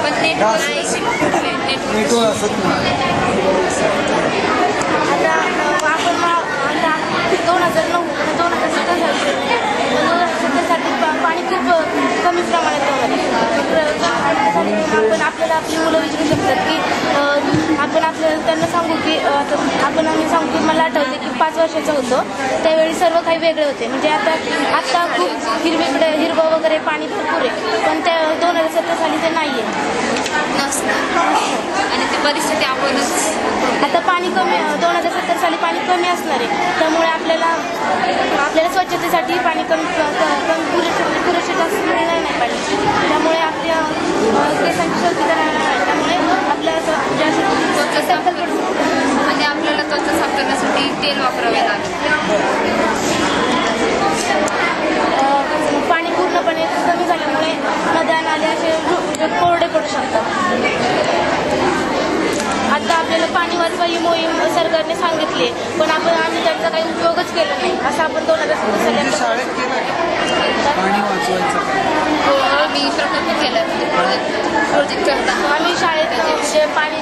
पण नेटवर्क असत नाही. आता आपण आता 2009 2017साठी पाणी खूप कमी प्रमाणात आपण आपल्याला आपली मुलं विचारू शकतात की आपण आपल्याला त्यांना सांगू की आम्ही सांगू की मला आठवते की 5 वर्षाचं होतं त्यावेळी सर्व काही वेगळे होते. म्हणजे आता खूप हिरवं वगैरे पाणी भरपूर आहे, पण त्या 2017 साली ते नाही आहे आणि ती परिस्थिती आपणच आता पाणी कमी 2070 साली पाणी कमी असणार आहे. त्यामुळे आपल्याला स्वच्छतेसाठी पाणी पुरेशी मिळणार नाही पाहिजे. त्यामुळे आपल्या केसांची शक्ती करायला पाहिजे. त्यामुळे आपल्याला त्वचा साफ आणि आपल्याला त्वचा साफ करण्यासाठी तेल वापरावे लागेल. पाणी पूर्णपणे कमी झाल्यामुळे नद्या नाल्या असे कोरडे पडू शकतात. आता आपल्याला पाणी वाचवा ही मोहीम सरकारने सांगितली, पण आम्ही त्यांचा काही उपयोगच केला नाही. असं आपण 2017 साली शाळेत केलं पाणी वाचवायचं. आम्ही प्रकल्प केला, प्रोजेक्ट करता आम्ही शाळेत पाणी